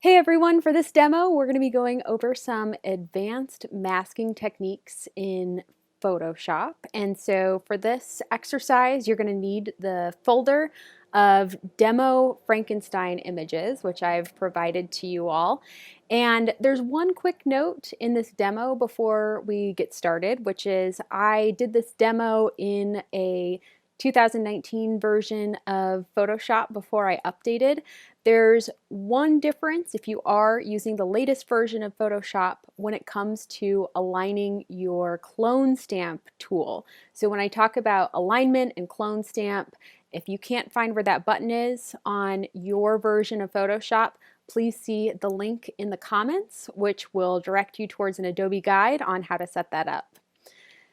Hey everyone, for this demo, we're going to be going over some advanced masking techniques in Photoshop. And so for this exercise, you're going to need the folder of demo Frankenstein images, which I've provided to you all. And there's one quick note in this demo before we get started, which is I did this demo in a 2019 version of Photoshop before I updated. There's one difference if you are using the latest version of Photoshop when it comes to aligning your clone stamp tool. So when I talk about alignment and clone stamp, if you can't find where that button is on your version of Photoshop, please see the link in the comments, which will direct you towards an Adobe guide on how to set that up.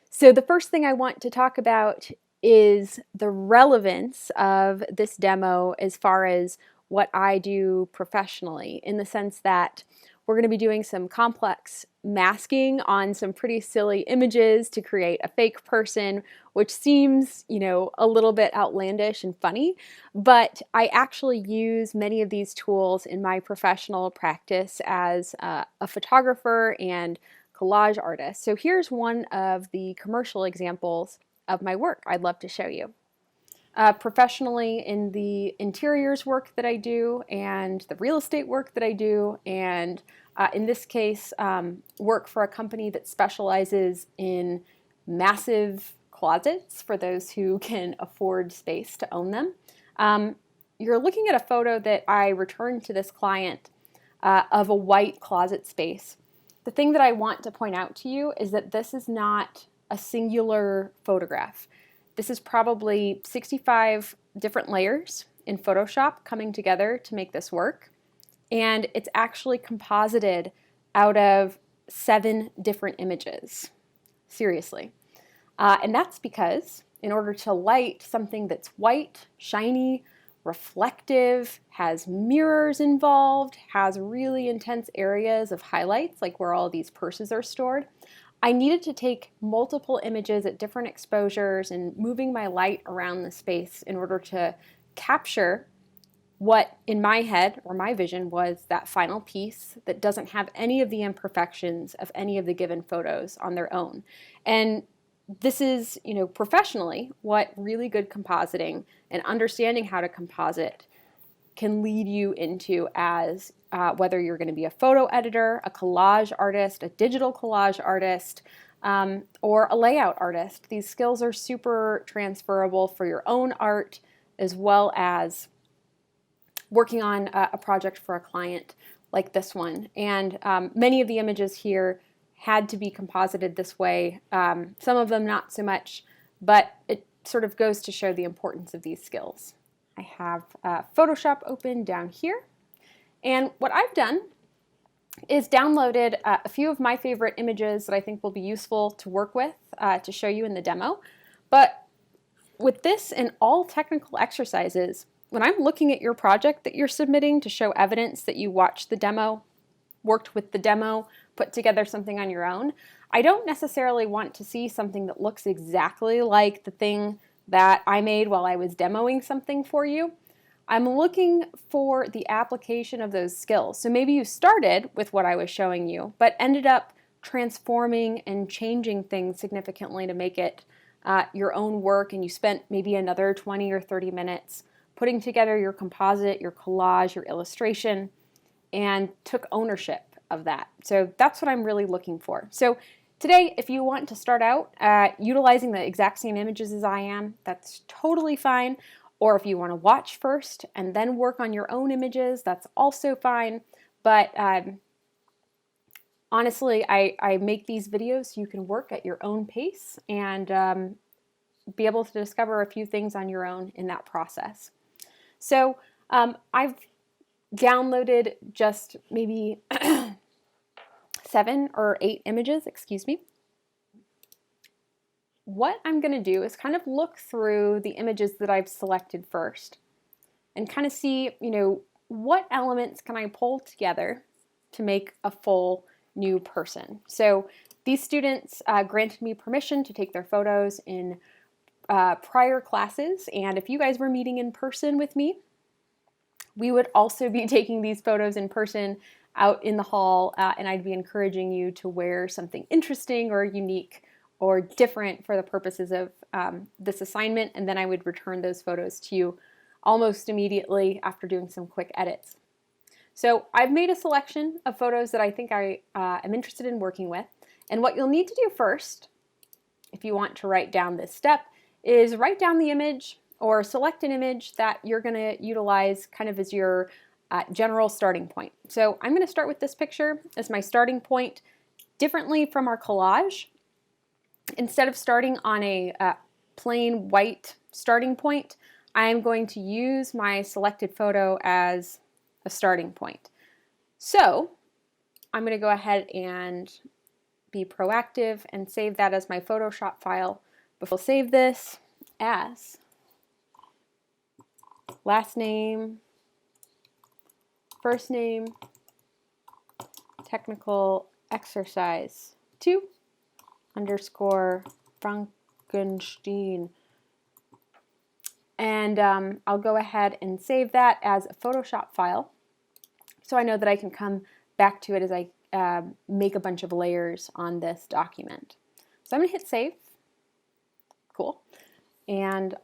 So the first thing I want to talk about is the relevance of this demo as far as what I do professionally, in the sense that we're going to be doing some complex masking on some pretty silly images to create a fake person, which seems, a little bit outlandish and funny, but I actually use many of these tools in my professional practice as a photographer and collage artist. So here's one of the commercial examples of my work I'd love to show you. Professionally, in the interiors work that I do and the real estate work that I do, and in this case, work for a company that specializes in massive closets for those who can afford space to own them. You're looking at a photo that I returned to this client of a white closet space. The thing that I want to point out to you is that this is not a singular photograph. This is probably 65 different layers in Photoshop coming together to make this work. And it's actually composited out of 7 different images. Seriously. And that's because in order to light something that's white, shiny, reflective, has mirrors involved, has really intense areas of highlights, like where all these purses are stored, I needed to take multiple images at different exposures and moving my light around the space in order to capture what in my head or my vision was that final piece that doesn't have any of the imperfections of any of the given photos on their own. And this is, professionally what really good compositing and understanding how to composite can lead you into as whether you're going to be a photo editor, a collage artist, a digital collage artist, or a layout artist. These skills are super transferable for your own art as well as working on a project for a client like this one. And many of the images here had to be composited this way. Some of them not so much, but it sort of goes to show the importance of these skills. I have Photoshop open down here. And what I've done is downloaded a few of my favorite images that I think will be useful to work with to show you in the demo. But with this and all technical exercises, when I'm looking at your project that you're submitting to show evidence that you watched the demo, worked with the demo, put together something on your own, I don't necessarily want to see something that looks exactly like the thing that I made while I was demoing something for you. I'm looking for the application of those skills. So maybe you started with what I was showing you, but ended up transforming and changing things significantly to make it your own work, and you spent maybe another 20 or 30 minutes putting together your composite, your collage, your illustration, and took ownership of that. So that's what I'm really looking for. So today, if you want to start out utilizing the exact same images as I am, that's totally fine. Or if you want to watch first and then work on your own images, that's also fine. But honestly, I make these videos so you can work at your own pace and be able to discover a few things on your own in that process. So I've downloaded just maybe 7 or 8 images, excuse me. What I'm going to do is kind of look through the images that I've selected first and kind of see, what elements can I pull together to make a full new person. So these students granted me permission to take their photos in prior classes, and if you guys were meeting in person with me, We would also be taking these photos in person out in the hall, and I'd be encouraging you to wear something interesting or unique or different for the purposes of this assignment, and then I would return those photos to you almost immediately after doing some quick edits. So I've made a selection of photos that I think I am interested in working with, and what you'll need to do first, if you want to write down this step, is write down the image or select an image that you're going to utilize kind of as your general starting point. So I'm going to start with this picture as my starting point. Differently from our collage, instead of starting on a plain white starting point, I'm going to use my selected photo as a starting point. So I'm going to go ahead and be proactive and save that as my Photoshop file. But we'll save this as last name, first name, technical exercise 2 underscore Frankenstein. And I'll go ahead and save that as a Photoshop file so I know that I can come back to it as I make a bunch of layers on this document. So I'm going to hit save. Cool. And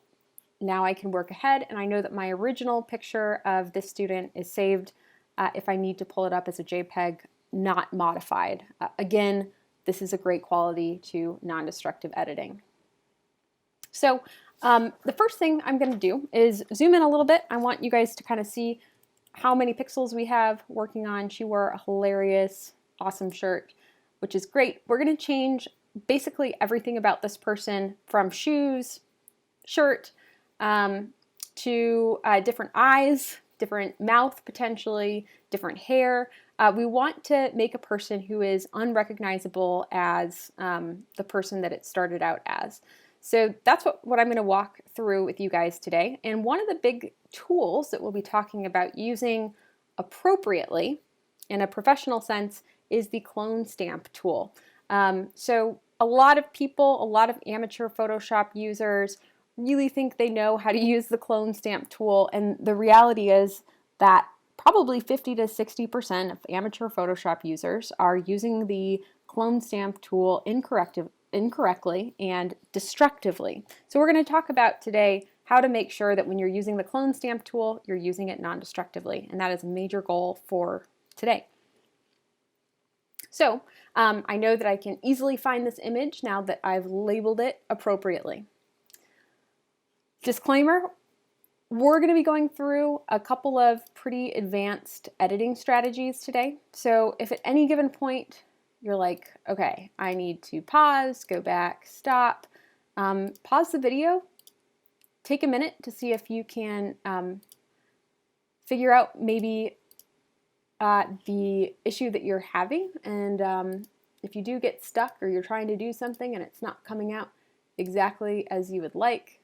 now I can work ahead, and I know that my original picture of this student is saved if I need to pull it up as a JPEG, not modified. Again, this is a great quality to non-destructive editing. So the first thing I'm going to do is zoom in a little bit. I want you guys to kind of see how many pixels we have working on. She wore a hilarious, awesome shirt, which is great. We're going to change basically everything about this person from shoes, shirt, to different eyes, different mouth potentially, different hair. We want to make a person who is unrecognizable as the person that it started out as. So that's what I'm going to walk through with you guys today. And one of the big tools that we'll be talking about using appropriately in a professional sense is the clone stamp tool. So a lot of people, a lot of amateur Photoshop users really think they know how to use the clone stamp tool, and the reality is that probably 50 to 60% of amateur Photoshop users are using the clone stamp tool incorrectly and destructively. So we're going to talk about today how to make sure that when you're using the clone stamp tool, you're using it non-destructively, and that is a major goal for today. So I know that I can easily find this image now that I've labeled it appropriately. Disclaimer, we're going to be going through a couple of pretty advanced editing strategies today. So if at any given point you're like, okay, I need to pause, go back, stop, pause the video, take a minute to see if you can figure out maybe the issue that you're having, and if you do get stuck or you're trying to do something and it's not coming out exactly as you would like,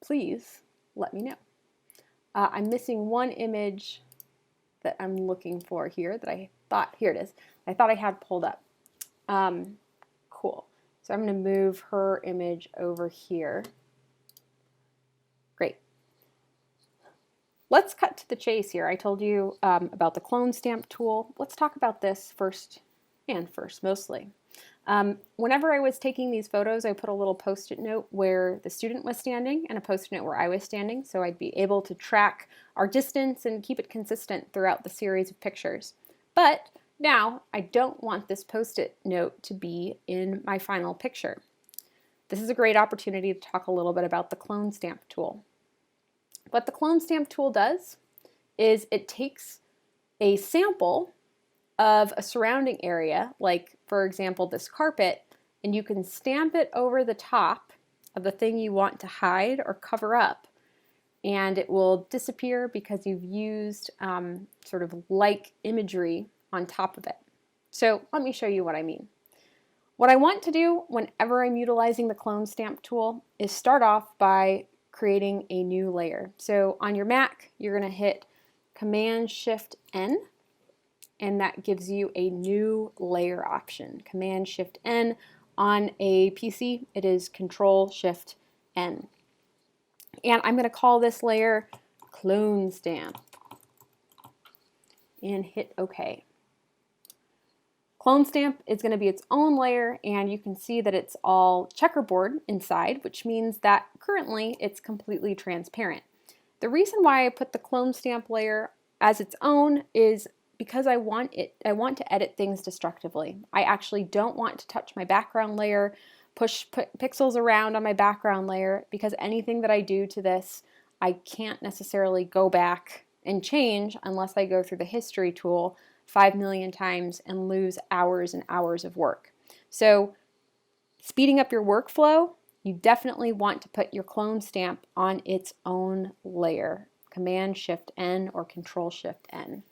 please let me know. I'm missing one image that I'm looking for here that I thought, here it is, I thought I had pulled up. Cool. So I'm going to move her image over here. Great. Let's cut to the chase here. I told you about the clone stamp tool. Let's talk about this first mostly. Whenever I was taking these photos, I put a little post-it note where the student was standing and a post-it note where I was standing, so I'd be able to track our distance and keep it consistent throughout the series of pictures. But now I don't want this post-it note to be in my final picture. This is a great opportunity to talk a little bit about the clone stamp tool. What the clone stamp tool does is it takes a sample of a surrounding area, like for example this carpet, and you can stamp it over the top of the thing you want to hide or cover up, and it will disappear because you've used sort of like imagery on top of it. So let me show you what I mean. What I want to do whenever I'm utilizing the clone stamp tool is start off by creating a new layer. So on your Mac, you're going to hit Command-Shift-N, and that gives you a new layer option. Command-Shift-N. On a PC, it is Control-Shift-N. And I'm going to call this layer clone stamp and hit OK. Clone stamp is going to be its own layer, and you can see that it's all checkerboard inside, which means that currently it's completely transparent. The reason why I put the clone stamp layer as its own is because I want to edit things destructively. I actually don't want to touch my background layer, put pixels around on my background layer, because anything that I do to this, I can't necessarily go back and change unless I go through the history tool 5 million times and lose hours and hours of work. So speeding up your workflow, you definitely want to put your clone stamp on its own layer. Command-Shift-N or Control-Shift-N.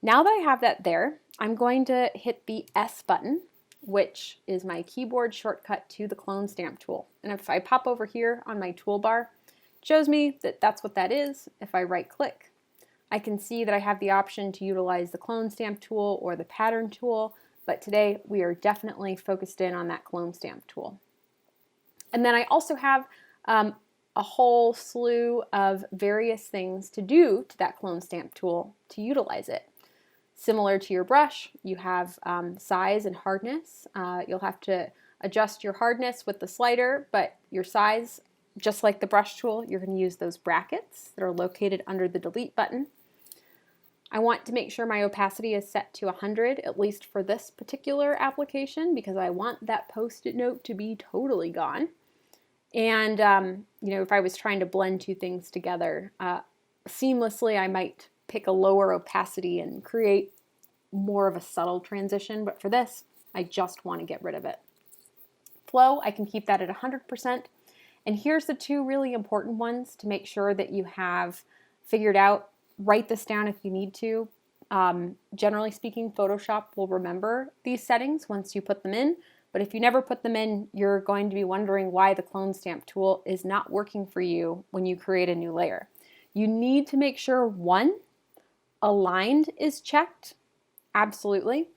Now that I have that there, I'm going to hit the S button, which is my keyboard shortcut to the clone stamp tool. And if I pop over here on my toolbar, it shows me that that's what that is. If I right click, I can see that I have the option to utilize the clone stamp tool or the pattern tool, but today we are definitely focused in on that clone stamp tool. And then I also have a whole slew of various things to do to that clone stamp tool to utilize it. Similar to your brush, you have size and hardness. You'll have to adjust your hardness with the slider, but your size, just like the brush tool, you're going to use those brackets that are located under the delete button. I want to make sure my opacity is set to 100, at least for this particular application, because I want that post-it note to be totally gone. And you know, if I was trying to blend two things together seamlessly, I might pick a lower opacity and create more of a subtle transition, but for this, I just want to get rid of it. Flow, I can keep that at 100%. And here's the two really important ones to make sure that you have figured out. Write this down if you need to. Generally speaking, Photoshop will remember these settings once you put them in, but if you never put them in, you're going to be wondering why the clone stamp tool is not working for you when you create a new layer. You need to make sure, one, aligned is checked, absolutely,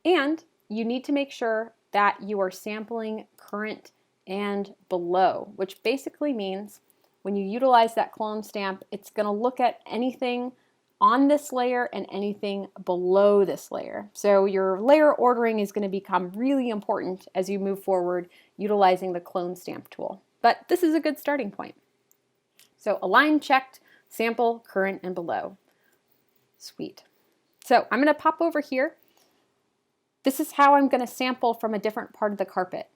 and you need to make sure that you are sampling current and below, which basically means when you utilize that clone stamp, it's going to look at anything on this layer and anything below this layer. So your layer ordering is going to become really important as you move forward utilizing the clone stamp tool. But this is a good starting point. So align checked, sample, current, and below. Sweet. So I'm going to pop over here. This is how I'm going to sample from a different part of the carpet.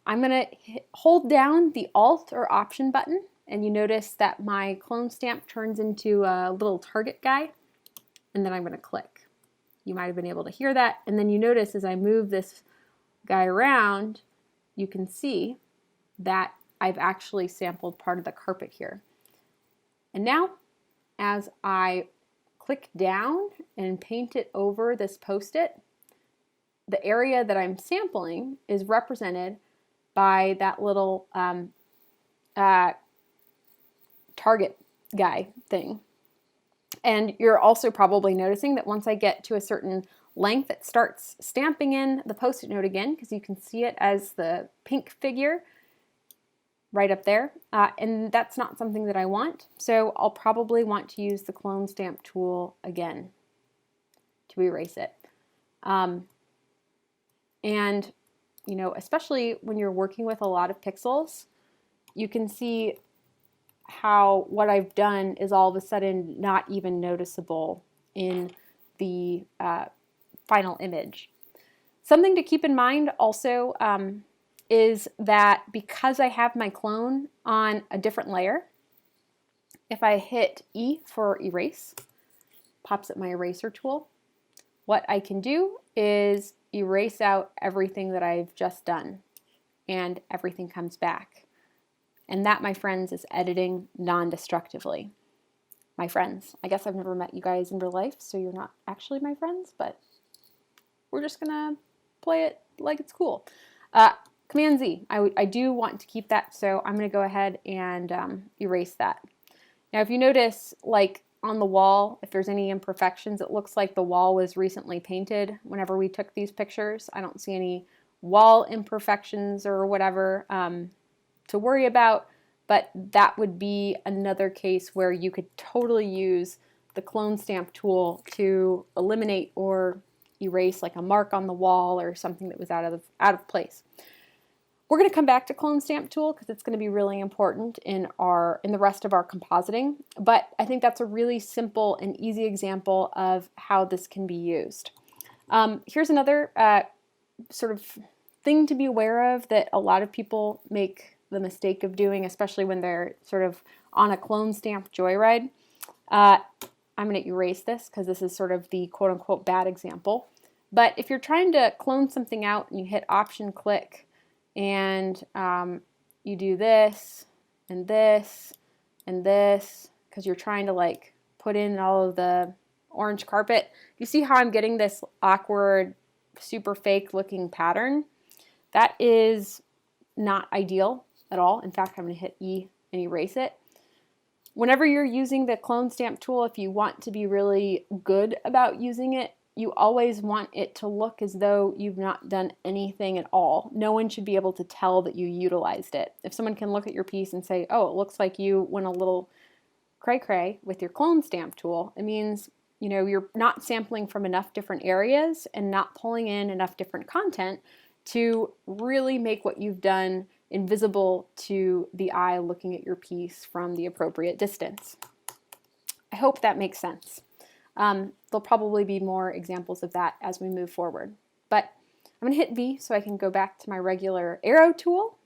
I'm going to hold down the Alt or Option button, and you notice that my clone stamp turns into a little target guy, and then I'm going to click. You might have been able to hear that, and then you notice as I move this guy around, you can see that I've actually sampled part of the carpet here. And now, as I click down and paint it over this post-it, the area that I'm sampling is represented by that little target guy thing. And you're also probably noticing that once I get to a certain length, it starts stamping in the post-it note again, because you can see it as the pink figure right up there. And that's not something that I want. So I'll probably want to use the clone stamp tool again to erase it. And, you know, especially when you're working with a lot of pixels, you can see how what I've done is all of a sudden not even noticeable in the final image. Something to keep in mind also is that because I have my clone on a different layer, if I hit E for erase, pops up my eraser tool, what I can do is erase out everything that I've just done, and everything comes back. And that, my friends, is editing non-destructively. My friends. I guess I've never met you guys in real life, so you're not actually my friends, but we're just gonna play it like it's cool. Command Z. I do want to keep that, so I'm gonna go ahead and erase that. Now, if you notice, like on the wall, if there's any imperfections, it looks like the wall was recently painted whenever we took these pictures. I don't see any wall imperfections or whatever to worry about, but that would be another case where you could totally use the clone stamp tool to eliminate or erase like a mark on the wall or something that was out of place. We're going to come back to clone stamp tool because it's going to be really important in the rest of our compositing, but I think that's a really simple and easy example of how this can be used. Here's another sort of thing to be aware of that a lot of people make the mistake of doing, especially when they're sort of on a clone stamp joyride. I'm going to erase this because this is sort of the quote-unquote bad example. But if you're trying to clone something out and you hit Option click and you do this and this and this because you're trying to like put in all of the orange carpet, you see how I'm getting this awkward, super fake looking pattern? That is not ideal at all. In fact, I'm going to hit E and erase it. Whenever you're using the clone stamp tool, if you want to be really good about using it, you always want it to look as though you've not done anything at all. No one should be able to tell that you utilized it. If someone can look at your piece and say, oh, it looks like you went a little cray-cray with your clone stamp tool, it means you're not sampling from enough different areas and not pulling in enough different content to really make what you've done invisible to the eye looking at your piece from the appropriate distance. I hope that makes sense. There'll probably be more examples of that as we move forward. But I'm going to hit V so I can go back to my regular arrow tool.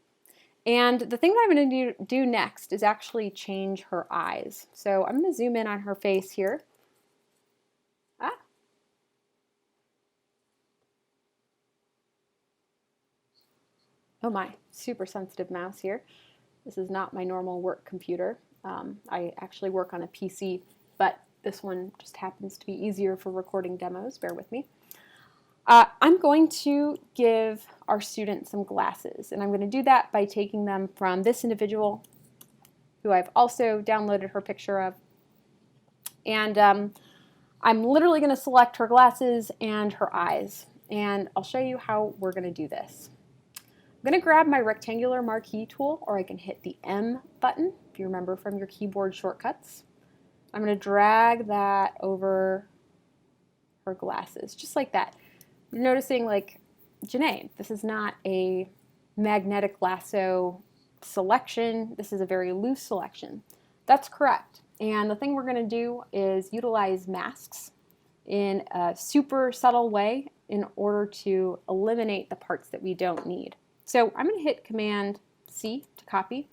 And the thing that I'm going to do next is actually change her eyes. So I'm going to zoom in on her face here. Oh my, super sensitive mouse here. This is not my normal work computer. I actually work on a PC, but this one just happens to be easier for recording demos. Bear with me. I'm going to give our students some glasses, and I'm going to do that by taking them from this individual, who I've also downloaded her picture of, and I'm literally going to select her glasses and her eyes, and I'll show you how we're going to do this. I'm going to grab my rectangular marquee tool, or I can hit the M button, if you remember from your keyboard shortcuts. I'm going to drag that over her glasses, just like that. You're noticing, like, JaNae, this is not a magnetic lasso selection. This is a very loose selection. That's correct. And the thing we're going to do is utilize masks in a super subtle way in order to eliminate the parts that we don't need. So I'm going to hit Command C to copy,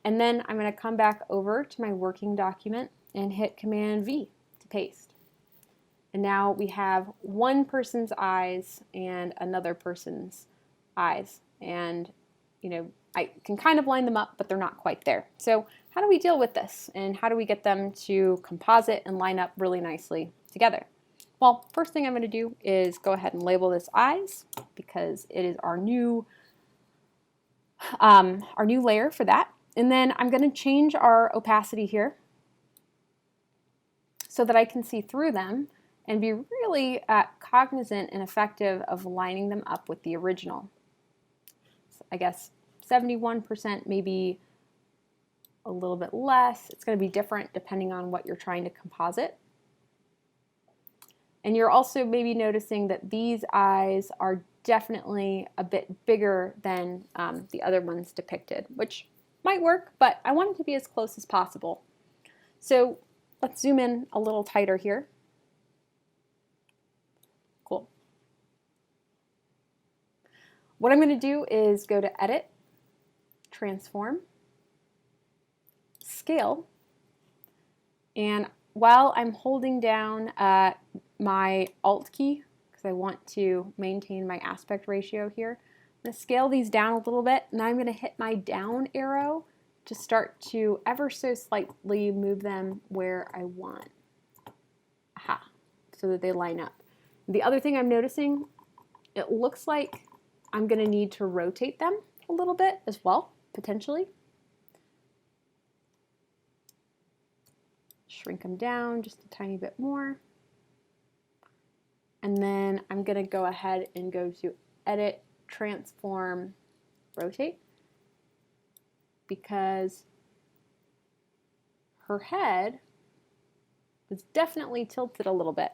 and then I'm going to come back over to my working document and hit Command V to paste. And now we have one person's eyes and another person's eyes. And, I can kind of line them up, but they're not quite there. So how do we deal with this? And how do we get them to composite and line up really nicely together? Well, first thing I'm going to do is go ahead and label this eyes because it is our new layer for that. And then I'm going to change our opacity here so that I can see through them and be really cognizant and effective of lining them up with the original. So I guess 71%, maybe a little bit less. It's going to be different depending on what you're trying to composite. And you're also maybe noticing that these eyes are definitely a bit bigger than the other ones depicted, which might work, but I want it to be as close as possible. So let's zoom in a little tighter here. Cool. What I'm going to do is go to Edit, Transform, Scale, and while I'm holding down my Alt key, because I want to maintain my aspect ratio here, I'm going to scale these down a little bit, and I'm going to hit my down arrow to start to ever so slightly move them where I want. Aha, so that they line up. The other thing I'm noticing, it looks like I'm going to need to rotate them a little bit as well, potentially. Shrink them down just a tiny bit more. And then I'm going to go ahead and go to Edit, Transform, Rotate. because her head was definitely tilted a little bit.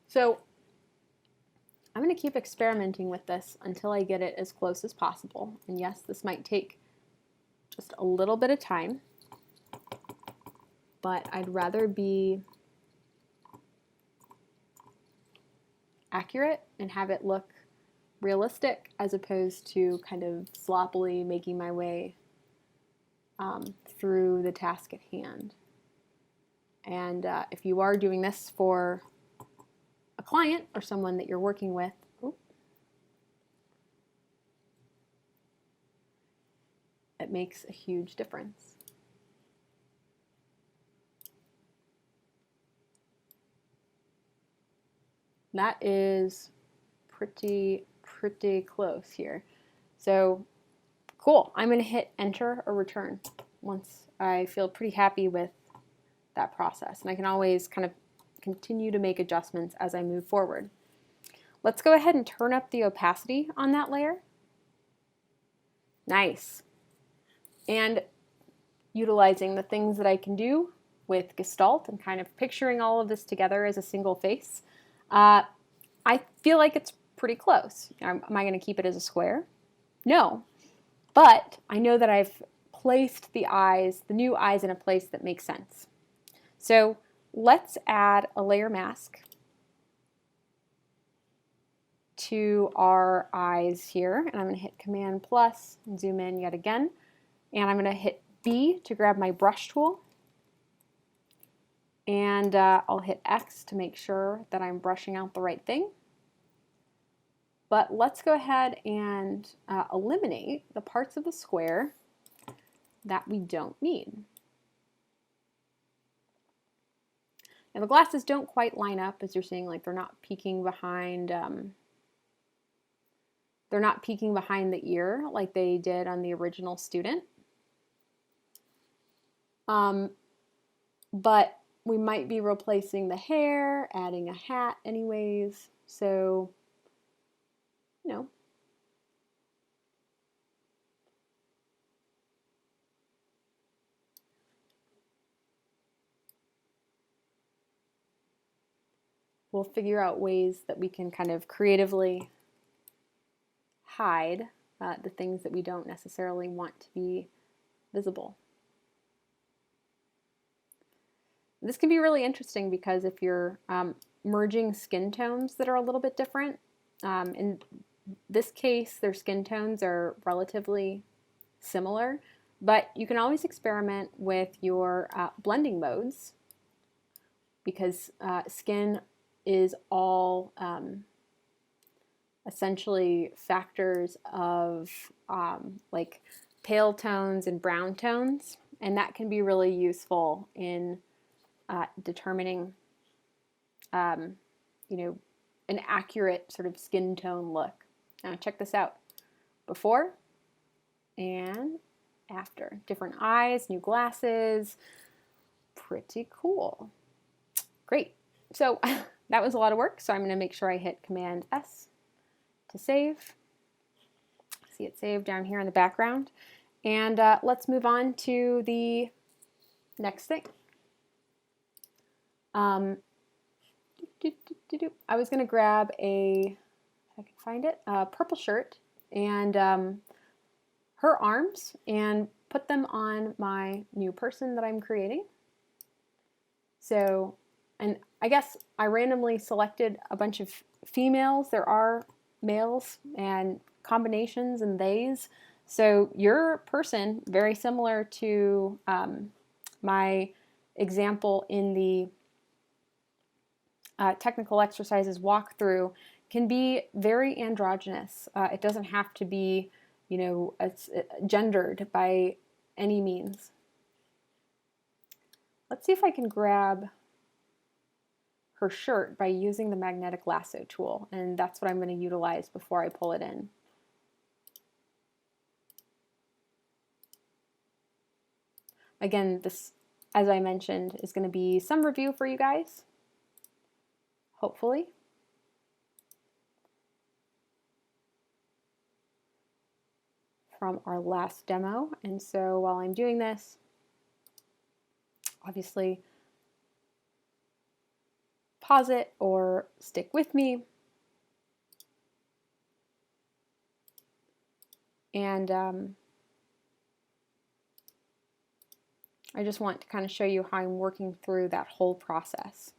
So I'm going to keep experimenting with this until I get it as close as possible. And yes, this might take just a little bit of time, but I'd rather be accurate and have it look realistic as opposed to kind of sloppily making my way through the task at hand. And if you are doing this for a client or someone that you're working with, it makes a huge difference. That is pretty close here. So cool. I'm going to hit enter or return once I feel pretty happy with that process. And I can always kind of continue to make adjustments as I move forward. Let's go ahead and turn up the opacity on that layer. Nice. And utilizing the things that I can do with Gestalt and kind of picturing all of this together as a single face, I feel like it's pretty close. Am I going to keep it as a square? No. But I know that I've placed the eyes, the new eyes, in a place that makes sense. So let's add a layer mask to our eyes here. And I'm going to hit Command plus and zoom in yet again. And I'm going to hit B to grab my brush tool. And I'll hit X to make sure that I'm brushing out the right thing. But let's go ahead and eliminate the parts of the square that we don't need. Now the glasses don't quite line up, as you're seeing, like they're not peeking behind the ear like they did on the original student. But we might be replacing the hair, adding a hat anyways, so you know. We'll figure out ways that we can kind of creatively hide the things that we don't necessarily want to be visible. This can be really interesting because if you're merging skin tones that are a little bit different, in this case their skin tones are relatively similar, but you can always experiment with your blending modes because skin is all essentially factors of like pale tones and brown tones, and that can be really useful in determining you know, an accurate sort of skin tone look. Now check this out. Before and after. Different eyes, new glasses. Pretty cool. Great. So that was a lot of work, so I'm going to make sure I hit Command S to save. See it saved down here in the background. And let's move on to the next thing. I was going to grab if I can find it, a purple shirt and her arms and put them on my new person that I'm creating. So, and I guess I randomly selected a bunch of females. There are males and combinations and theys. So your person, very similar to my example in the technical exercises walkthrough, can be very androgynous. It doesn't have to be, you know, gendered by any means. Let's see if I can grab her shirt by using the magnetic lasso tool, and that's what I'm going to utilize before I pull it in. Again, this, as I mentioned, is going to be some review for you guys, hopefully. From our last demo. And so while I'm doing this, obviously pause it or stick with me. And I just want to kind of show you how I'm working through that whole process.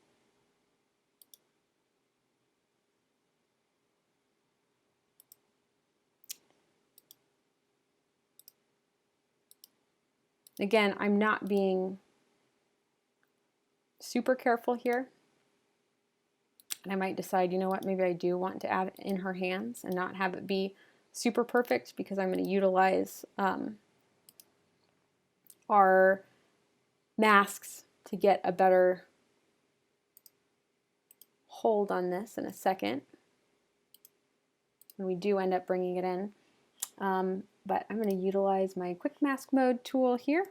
Again, I'm not being super careful here. And I might decide, you know what, maybe I do want to add it in her hands and not have it be super perfect, because I'm going to utilize our masks to get a better hold on this in a second. And we do end up bringing it in. But I'm going to utilize my quick mask mode tool here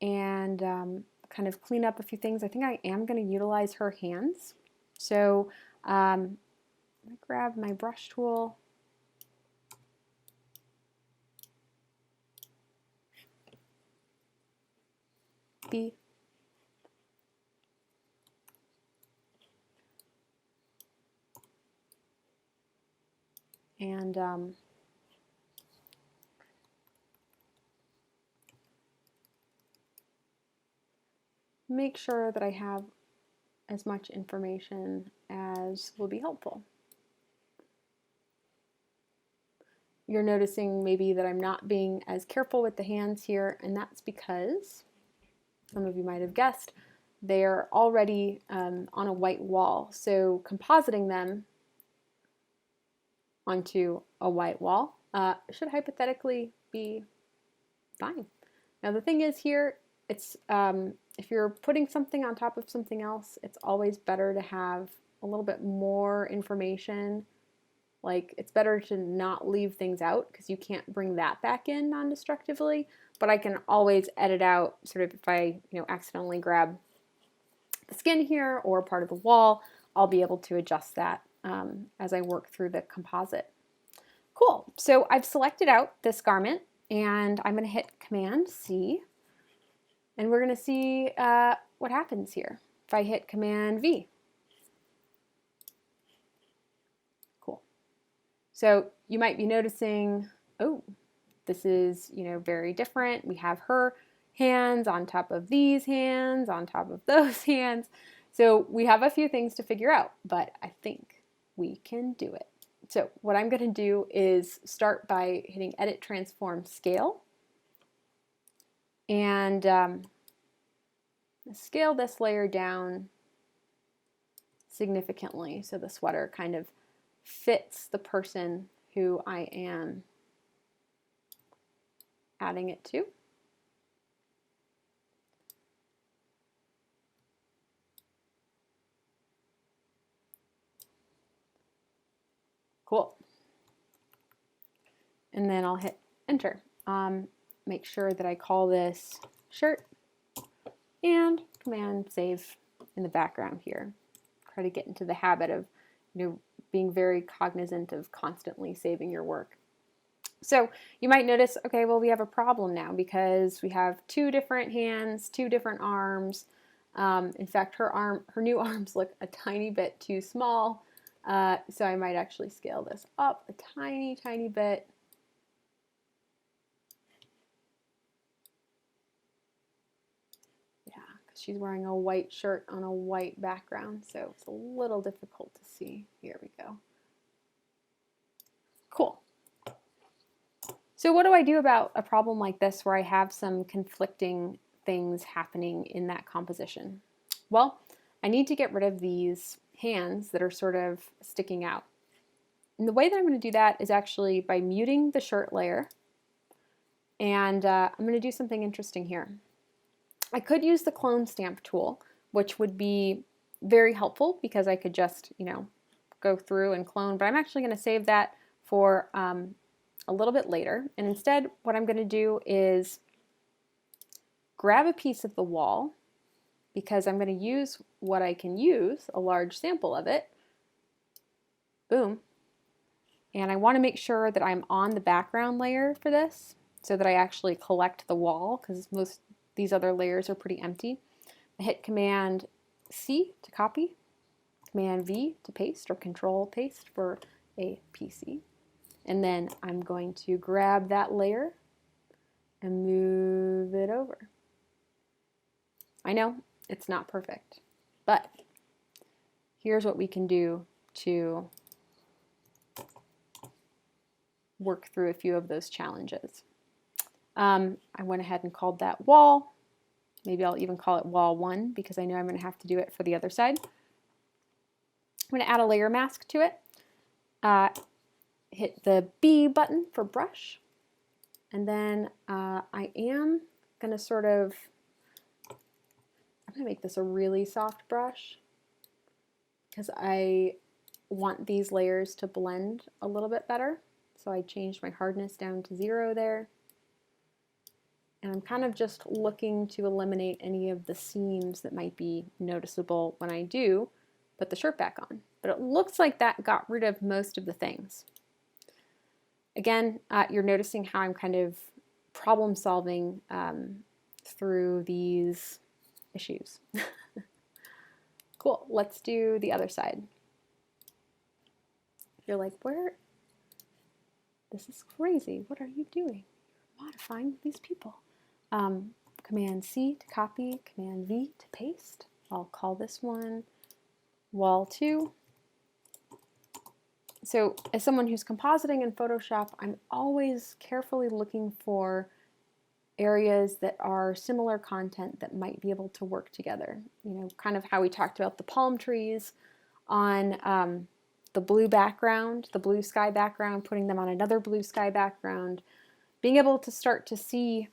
and kind of clean up a few things. I think I am going to utilize her hands. So I'm going to grab my brush tool. B. And make sure that I have as much information as will be helpful. You're noticing maybe that I'm not being as careful with the hands here, and that's because, some of you might have guessed, they're already on a white wall. So compositing them onto a white wall should hypothetically be fine. Now the thing is here, it's if you're putting something on top of something else, it's always better to have a little bit more information. Like, it's better to not leave things out, because you can't bring that back in non-destructively, but I can always edit out sort of if I accidentally grab the skin here or part of the wall, I'll be able to adjust that as I work through the composite. Cool, so I've selected out this garment and I'm going to hit Command C and we're going to see what happens here. If I hit Command V. Cool. So you might be noticing, oh, this is very different. We have her hands on top of these hands, on top of those hands. So we have a few things to figure out, but I think we can do it. So what I'm going to do is start by hitting Edit, Transform, Scale. And scale this layer down significantly so the sweater kind of fits the person who I am adding it to. Cool. And then I'll hit Enter. Make sure that I call this shirt and Command Save in the background here. Try to get into the habit of being very cognizant of constantly saving your work. So you might notice, okay, well, we have a problem now because we have two different hands, two different arms. In fact, her new arms look a tiny bit too small. So I might actually scale this up a tiny, tiny bit. Yeah, because she's wearing a white shirt on a white background, so it's a little difficult to see. Here we go. Cool. So what do I do about a problem like this where I have some conflicting things happening in that composition? Well, I need to get rid of these hands that are sort of sticking out. And the way that I'm going to do that is actually by muting the shirt layer. And I'm going to do something interesting here. I could use the clone stamp tool, which would be very helpful because I could just, go through and clone, but I'm actually going to save that for a little bit later. And instead, what I'm going to do is grab a piece of the wall, because I'm going to use what I can use, a large sample of it. Boom. And I want to make sure that I'm on the background layer for this so that I actually collect the wall, because most these other layers are pretty empty. I hit Command C to copy, Command V to paste, or Control paste for a PC. And then I'm going to grab that layer and move it over. I know it's not perfect, but here's what we can do to work through a few of those challenges. I went ahead and called that wall. Maybe I'll even call it wall 1 because I know I'm going to have to do it for the other side. I'm going to add a layer mask to it. Hit the B button for brush. And then I am going to sort of, I'm going to make this a really soft brush because I want these layers to blend a little bit better. So I changed my hardness down to 0 there. And I'm kind of just looking to eliminate any of the seams that might be noticeable when I do put the shirt back on. But it looks like that got rid of most of the things. Again, you're noticing how I'm kind of problem solving through these issues. Cool, let's do the other side. You're like, where? This is crazy. What are you doing? You're modifying these people. Command C to copy, Command V to paste. I'll call this one wall 2. So as someone who's compositing in Photoshop, I'm always carefully looking for areas that are similar content that might be able to work together. You know, kind of how we talked about the palm trees on the blue background, the blue sky background, putting them on another blue sky background. Being able to start to see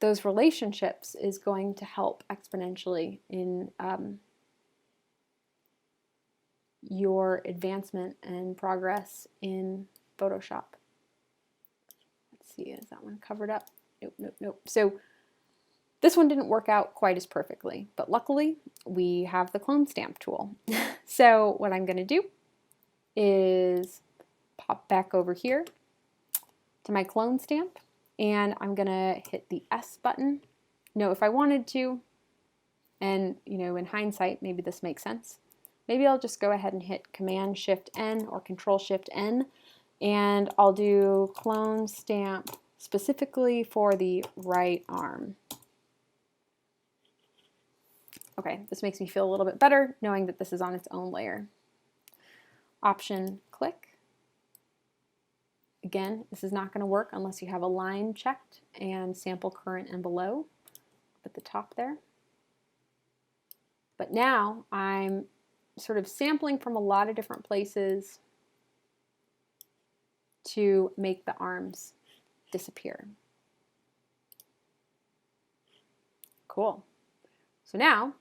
those relationships is going to help exponentially in your advancement and progress in Photoshop. Let's see, is that one covered up? Nope, nope, nope. So this one didn't work out quite as perfectly, but luckily we have the clone stamp tool. So what I'm going to do is pop back over here to my clone stamp, and I'm going to hit the S button. No, if I wanted to, and you know, in hindsight, maybe this makes sense. Maybe I'll just go ahead and hit Command Shift N or Control Shift N, and I'll do clone stamp specifically for the right arm. Okay, this makes me feel a little bit better knowing that this is on its own layer. Option click. Again, this is not going to work unless you have a line checked and sample current and below at the top there. But now I'm sort of sampling from a lot of different places to make the arms disappear. Cool. So now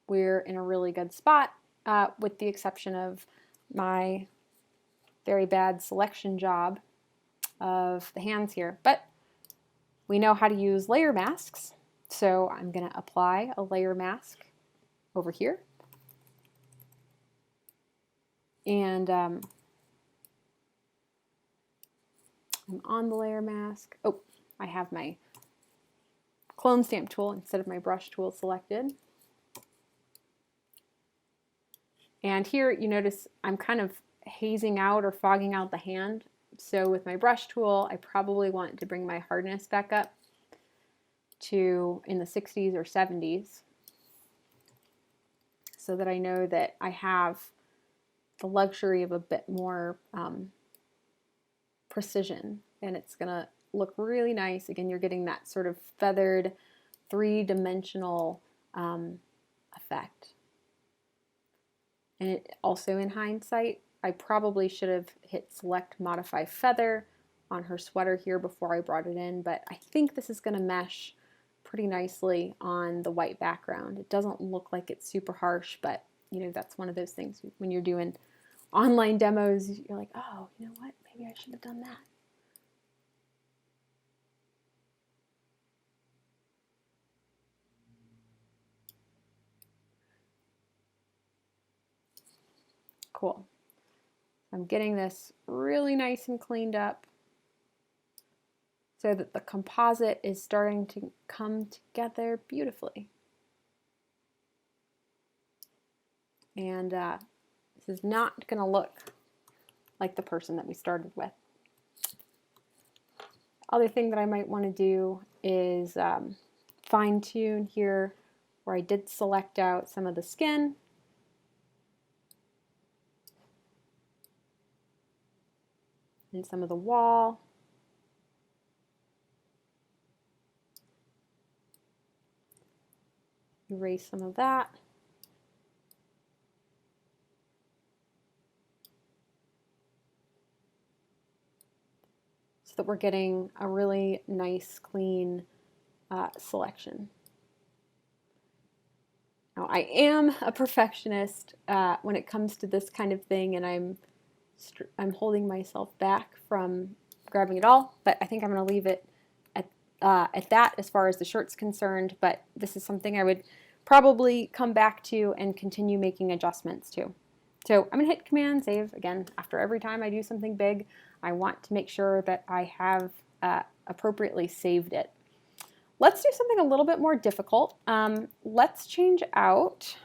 we're in a really good spot, with the exception of my very bad selection job of the hands here. But we know how to use layer masks, so I'm going to apply a layer mask over here. And I'm on the layer mask. Oh, I have my clone stamp tool instead of my brush tool selected. And here you notice I'm kind of hazing out or fogging out the hand. So with my brush tool, I probably want to bring my hardness back up to in the 60s or 70s so that I know that I have the luxury of a bit more precision, and it's gonna look really nice. Again, you're getting that sort of feathered, three-dimensional effect. And it also, in hindsight, I probably should have hit select modify feather on her sweater here before I brought it in, but I think this is gonna mesh pretty nicely on the white background. It doesn't look like it's super harsh, but you know, that's one of those things when you're doing online demos, you're like, oh, you know what, maybe I should have done that. Cool. I'm getting this really nice and cleaned up so that the composite is starting to come together beautifully. And this is not going to look like the person that we started with. Other thing that I might want to do is fine tune here where I did select out some of the skin. And some of the wall. Erase some of that. So that we're getting a really nice, clean selection. Now, I am a perfectionist when it comes to this kind of thing, and I'm holding myself back from grabbing it all, but I think I'm going to leave it at that as far as the shirt's concerned, but this is something I would probably come back to and continue making adjustments to. So I'm going to hit Command Save again. After every time I do something big, I want to make sure that I have appropriately saved it. Let's do something a little bit more difficult. Let's change out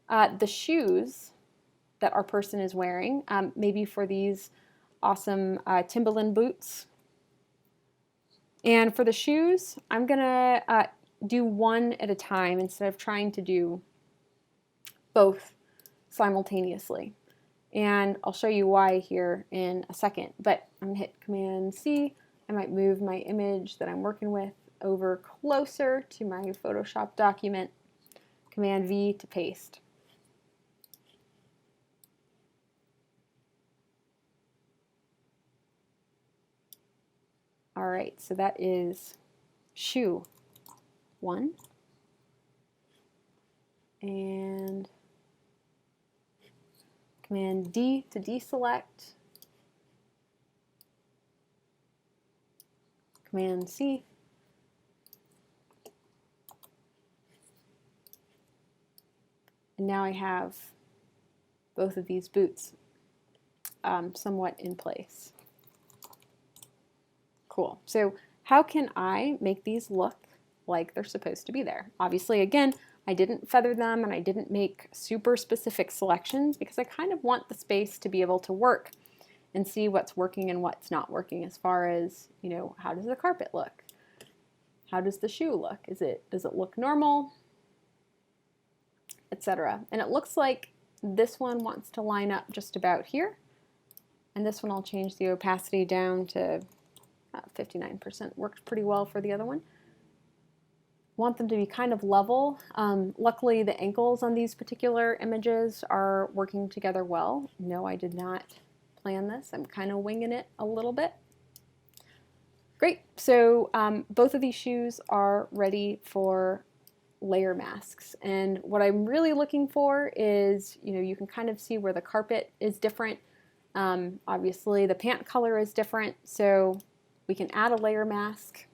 the shoes that our person is wearing, maybe for these awesome Timberland boots. And for the shoes, I'm gonna do one at a time instead of trying to do both simultaneously. And I'll show you why here in a second, but I'm gonna hit Command C. I might move my image that I'm working with over closer to my Photoshop document. Command V to paste. All right, so that is shoe 1. And Command D to deselect. Command C. And now I have both of these boots somewhat in place. Cool. So how can I make these look like they're supposed to be there? Obviously, again, I didn't feather them and I didn't make super specific selections because I kind of want the space to be able to work and see what's working and what's not working as far as, you know, how does the carpet look? How does the shoe look? Does it look normal? Etc. And it looks like this one wants to line up just about here. And this one I'll change the opacity down to 59%. Works pretty well for the other one. Want them to be kind of level. Luckily, the ankles on these particular images are working together well. No, I did not plan this. I'm kind of winging it a little bit. Great. So both of these shoes are ready for layer masks. And what I'm really looking for is, you know, you can kind of see where the carpet is different. Obviously, the pant color is different. So we can add a layer mask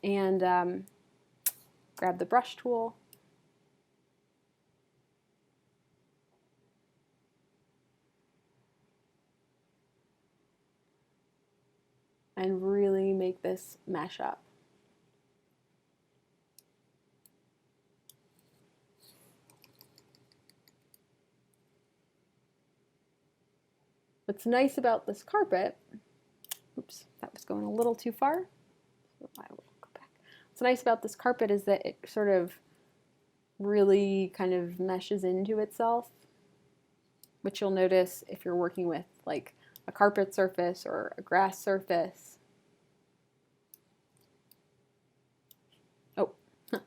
and grab the brush tool. And really make this mesh up. What's nice about this carpet, oops, that was going a little too far. So I will go back. What's nice about this carpet is that it sort of really kind of meshes into itself, which you'll notice if you're working with like a carpet surface or a grass surface. Oh, I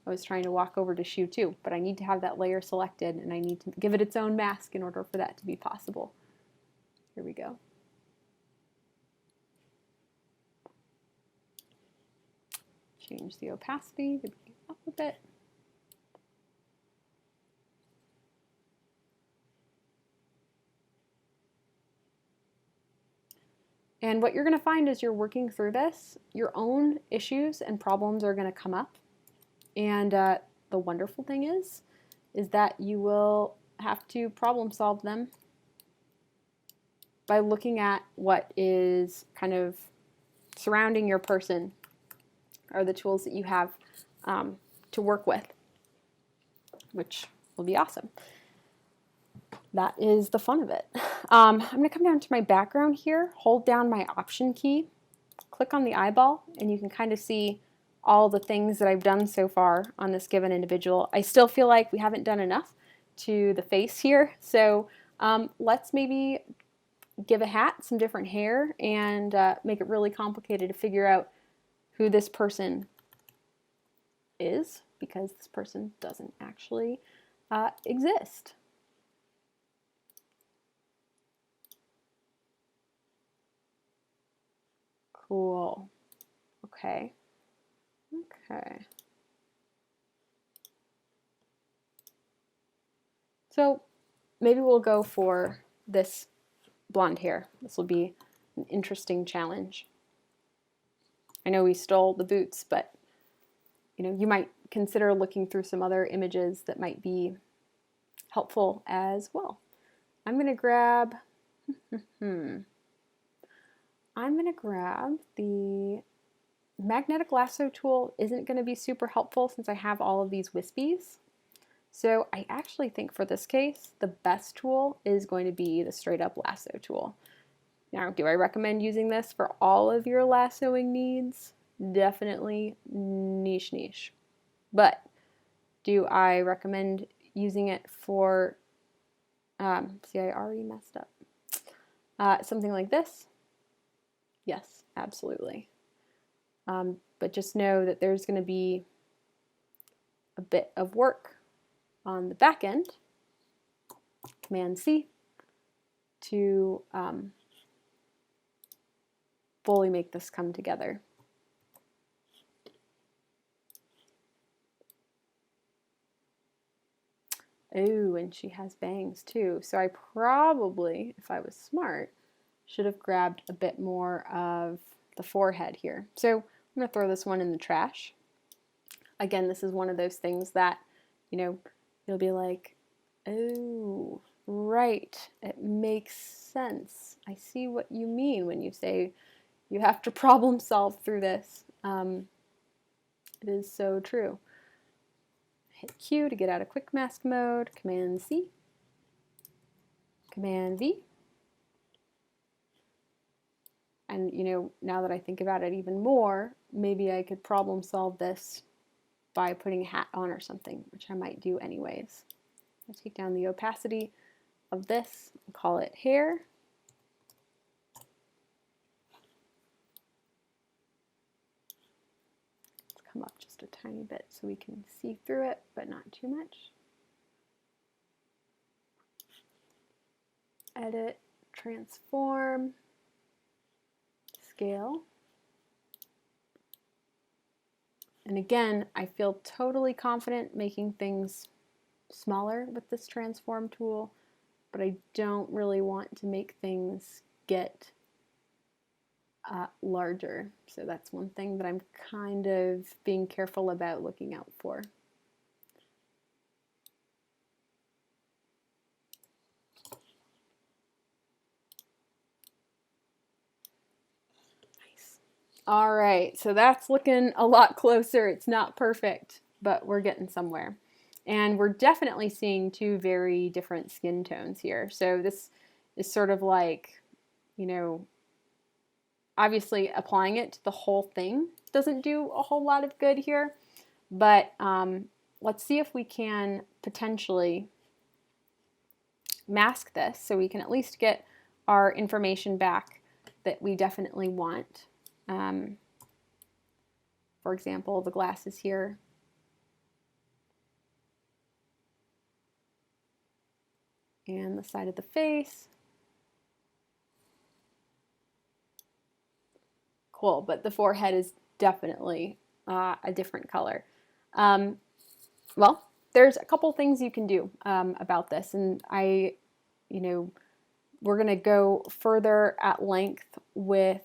was trying to walk over to shoe 2, but I need to have that layer selected and I need to give it its own mask in order for that to be possible. Here we go. Change the opacity to be up a bit. And what you're going to find as you're working through this, your own issues and problems are going to come up. And the wonderful thing is that you will have to problem solve them by looking at what is kind of surrounding your person, or the tools that you have to work with, which will be awesome. That is the fun of it. I'm going to come down to my background here, hold down my Option key, click on the eyeball, and you can kind of see all the things that I've done so far on this given individual. I still feel like we haven't done enough to the face here, so let's maybe give a hat some different hair and make it really complicated to figure out who this person is, because this person doesn't actually exist. Cool. Okay. Okay. So maybe we'll go for this blonde hair. This will be an interesting challenge. I know we stole the boots, but you might consider looking through some other images that might be helpful as well. I'm going to grab I'm going to grab the magnetic lasso tool. Isn't going to be super helpful since I have all of these wispies. So I actually think for this case, the best tool is going to be the straight up lasso tool. Now, do I recommend using this for all of your lassoing needs? Definitely niche. But do I recommend using it for, see, I already messed up. Something like this? Yes, absolutely. But just know that there's going to be a bit of work on the back end, Command C, to fully make this come together. Oh, and she has bangs too. So I probably, if I was smart, should have grabbed a bit more of the forehead here. So I'm going to throw this one in the trash. Again, this is one of those things that, you'll be like, oh, right, it makes sense. I see what you mean when you say you have to problem solve through this. It is so true. Hit Q to get out of quick mask mode, Command C, Command V. And now that I think about it even more, maybe I could problem solve this by putting a hat on or something, which I might do anyways. I'll take down the opacity of this and call it hair. Let's come up just a tiny bit so we can see through it, but not too much. Edit, transform, scale. And again, I feel totally confident making things smaller with this transform tool, but I don't really want to make things get larger. So that's one thing that I'm kind of being careful about looking out for. All right, so that's looking a lot closer. It's not perfect, but we're getting somewhere. And we're definitely seeing two very different skin tones here. So this is sort of like, obviously applying it to the whole thing doesn't do a whole lot of good here, but let's see if we can potentially mask this so we can at least get our information back that we definitely want. For example, the glasses here. And the side of the face. Cool, but the forehead is definitely a different color. Well, there's a couple things you can do about this, and we're going to go further at length with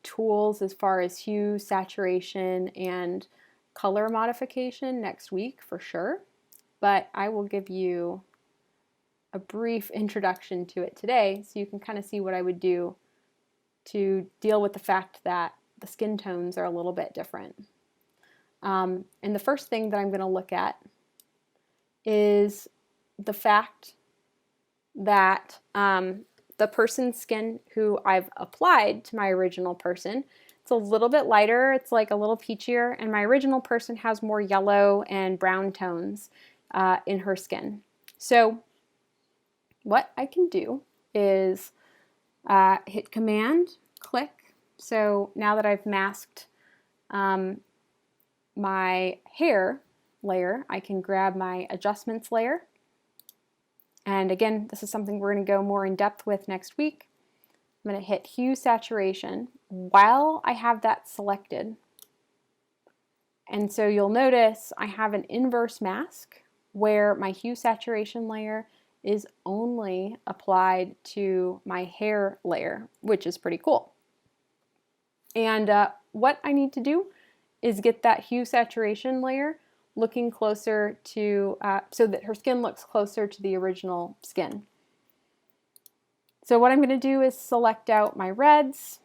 tools as far as hue, saturation, and color modification next week for sure. But I will give you a brief introduction to it today so you can kind of see what I would do to deal with the fact that the skin tones are a little bit different. And the first thing that I'm going to look at is the fact that the person's skin who I've applied to my original person, it's a little bit lighter, it's like a little peachier, and my original person has more yellow and brown tones in her skin. So what I can do is hit Command, click. So now that I've masked my hair layer, I can grab my adjustments layer. And again, this is something we're going to go more in depth with next week. I'm going to hit Hue Saturation while I have that selected. And so you'll notice I have an inverse mask where my Hue Saturation layer is only applied to my hair layer, which is pretty cool. And what I need to do is get that Hue Saturation layer looking closer to, so that her skin looks closer to the original skin. So what I'm going to do is select out my reds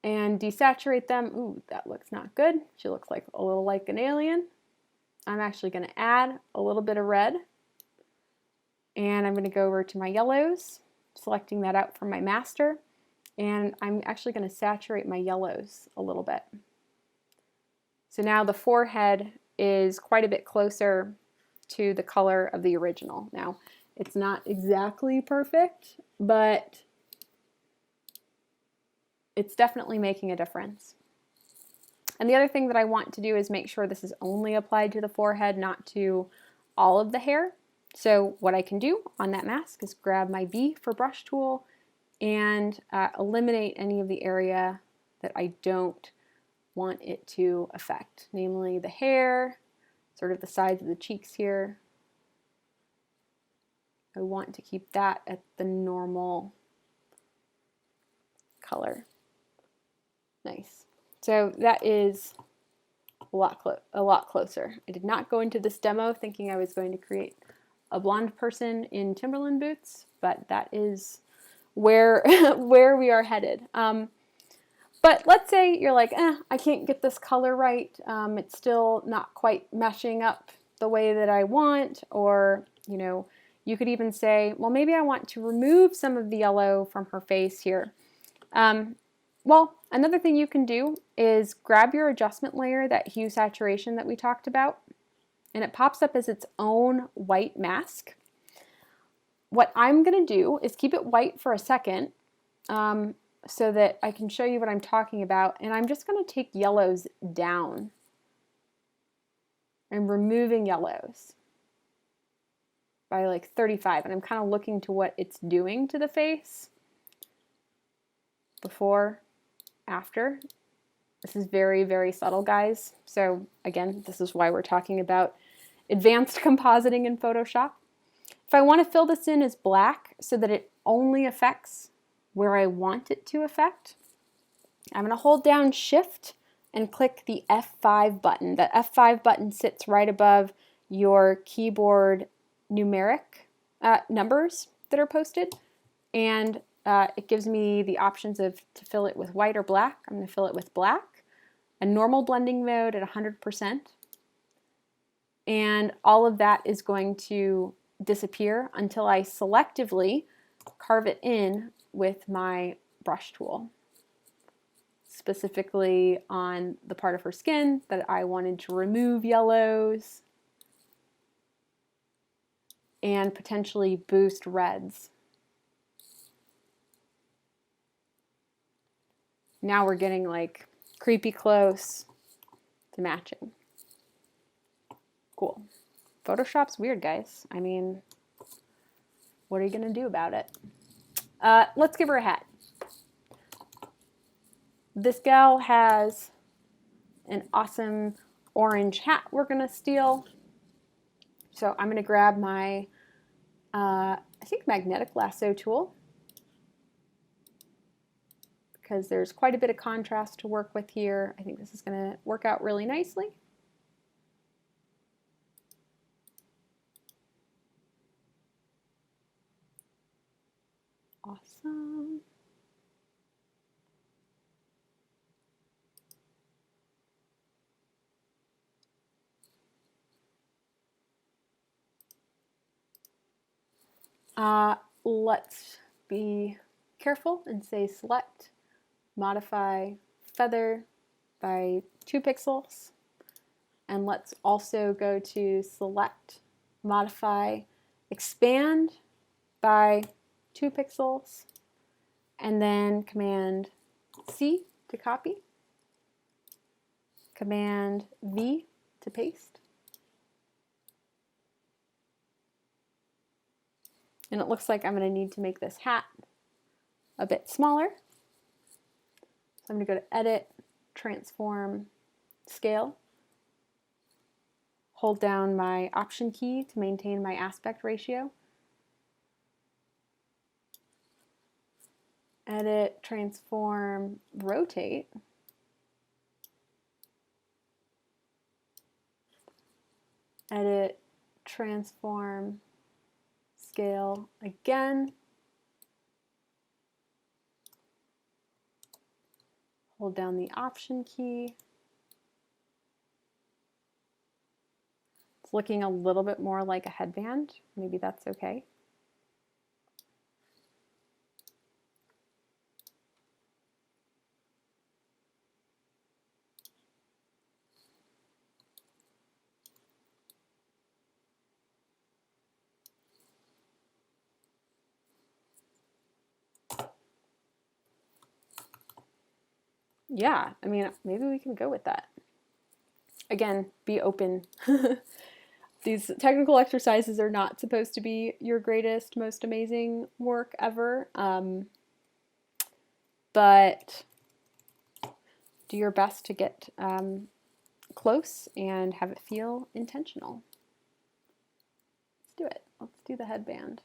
and desaturate them. Ooh, that looks not good. She looks like a little like an alien. I'm actually going to add a little bit of red. And I'm going to go over to my yellows, selecting that out from my master. And I'm actually going to saturate my yellows a little bit. So now the forehead is quite a bit closer to the color of the original. Now, it's not exactly perfect, but it's definitely making a difference. And the other thing that I want to do is make sure this is only applied to the forehead, not to all of the hair. So what I can do on that mask is grab my B for brush tool and eliminate any of the area that I don't want it to affect, namely the hair, sort of the sides of the cheeks here. I want to keep that at the normal color. Nice. So that is a lot closer. I did not go into this demo thinking I was going to create a blonde person in Timberland boots, but that is where where we are headed. But let's say you're like, I can't get this color right. It's still not quite meshing up the way that I want. Or, you know, you could even say, well, maybe I want to remove some of the yellow from her face here. Well, another thing you can do is grab your adjustment layer, that hue saturation that we talked about, and it pops up as its own white mask. What I'm going to do is keep it white for a second, so that I can show you what I'm talking about. And I'm just going to take yellows down. I'm removing yellows by like 35. And I'm kind of looking to what it's doing to the face. Before, after. This is very, very subtle, guys. So again, this is why we're talking about advanced compositing in Photoshop. If I want to fill this in as black so that it only affects where I want it to affect, I'm going to hold down Shift and click the F5 button. The F5 button sits right above your keyboard numeric numbers that are posted, and it gives me the options of to fill it with white or black. I'm going to fill it with black, a normal blending mode at 100%, and all of that is going to disappear until I selectively carve it in with my brush tool, specifically on the part of her skin that I wanted to remove yellows and potentially boost reds. Now we're getting like creepy close to matching. Cool. Photoshop's weird, guys. I mean, what are you gonna do about it? Let's give her a hat. This gal has an awesome orange hat we're gonna steal. So I'm gonna grab my, I think, magnetic lasso tool, because there's quite a bit of contrast to work with here. I think this is gonna work out really nicely. Awesome. Let's be careful and say select, modify feather by 2 pixels. And let's also go to select, modify, expand by 2 pixels, and then Command C to copy, Command V to paste. And it looks like I'm going to need to make this hat a bit smaller. So I'm going to go to Edit, Transform, Scale. Hold down my Option key to maintain my aspect ratio. Edit, Transform, Rotate. Edit, Transform, Scale again. Hold down the Option key. It's looking a little bit more like a headband. Maybe that's okay. Yeah, I mean, maybe we can go with that. Again, be open. These technical exercises are not supposed to be your greatest, most amazing work ever, but do your best to get close and have it feel intentional. Let's do it. Let's do the headband.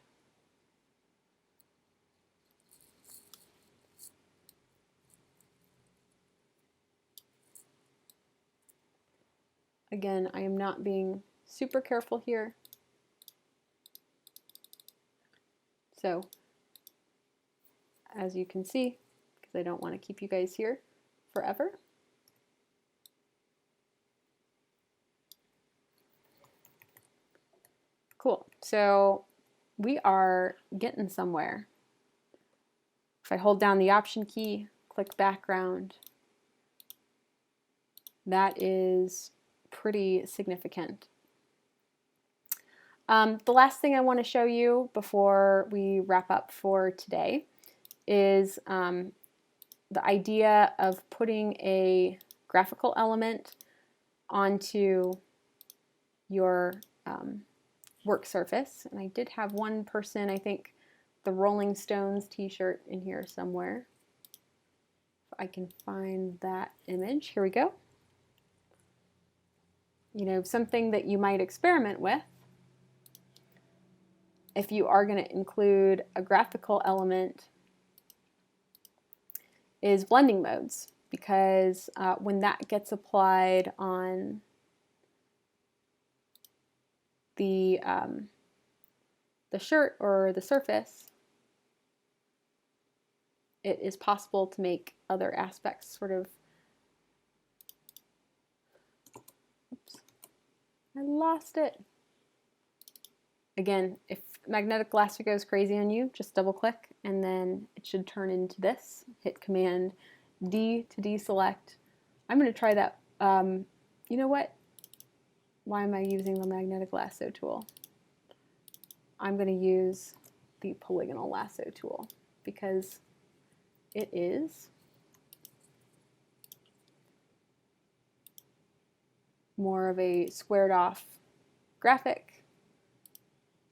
Again, I am not being super careful here. So, as you can see, because I don't want to keep you guys here forever, cool. So we are getting somewhere. If I hold down the Option key, click background, that is pretty significant. The last thing I want to show you before we wrap up for today is the idea of putting a graphical element onto your work surface. And I did have one person, I think the Rolling Stones t-shirt in here somewhere. If I can find that image. Here we go. You know, something that you might experiment with if you are going to include a graphical element is blending modes, because when that gets applied on the shirt or the surface, it is possible to make other aspects sort of, oops, I lost it. Again, if magnetic lasso goes crazy on you, just double click and then it should turn into this. Hit Command D to deselect. I'm going to try that. You know what? Why am I using the magnetic lasso tool? I'm going to use the polygonal lasso tool because it is more of a squared off graphic,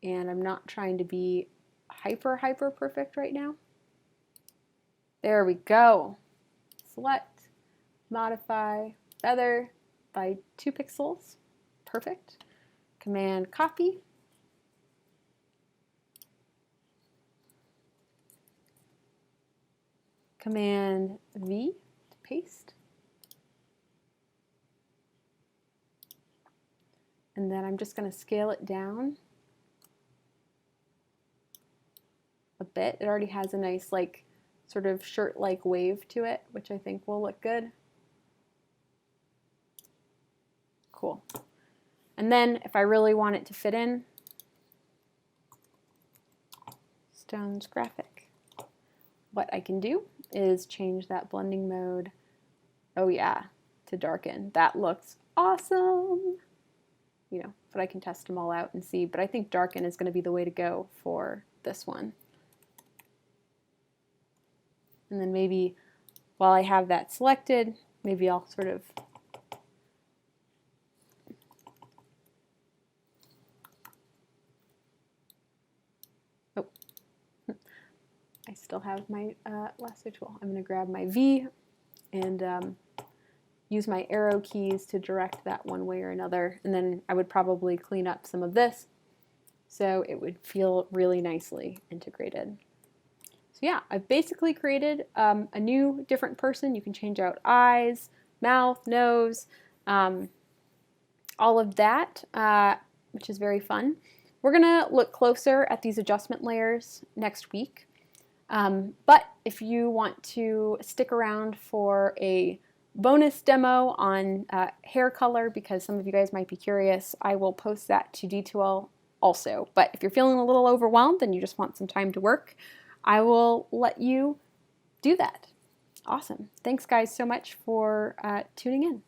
and I'm not trying to be hyper perfect right now. There we go. Select, modify, feather by 2 pixels. Perfect. Command copy. Command V to paste. And then I'm just going to scale it down a bit. It already has a nice like sort of shirt-like wave to it, which I think will look good. Cool. And then if I really want it to fit in, Stone's graphic. What I can do is change that blending mode, oh yeah, to darken. That looks awesome. You know, but I can test them all out and see, but I think darken is going to be the way to go for this one. And then maybe while I have that selected, maybe I'll sort of I still have my lasso tool. I'm going to grab my V and use my arrow keys to direct that one way or another. And then I would probably clean up some of this so it would feel really nicely integrated. So yeah, I've basically created a new different person. You can change out eyes, mouth, nose, all of that, which is very fun. We're going to look closer at these adjustment layers next week. But if you want to stick around for a bonus demo on hair color, because some of you guys might be curious, I will post that to D2L also. But if you're feeling a little overwhelmed and you just want some time to work, I will let you do that. Awesome. Thanks guys so much for tuning in.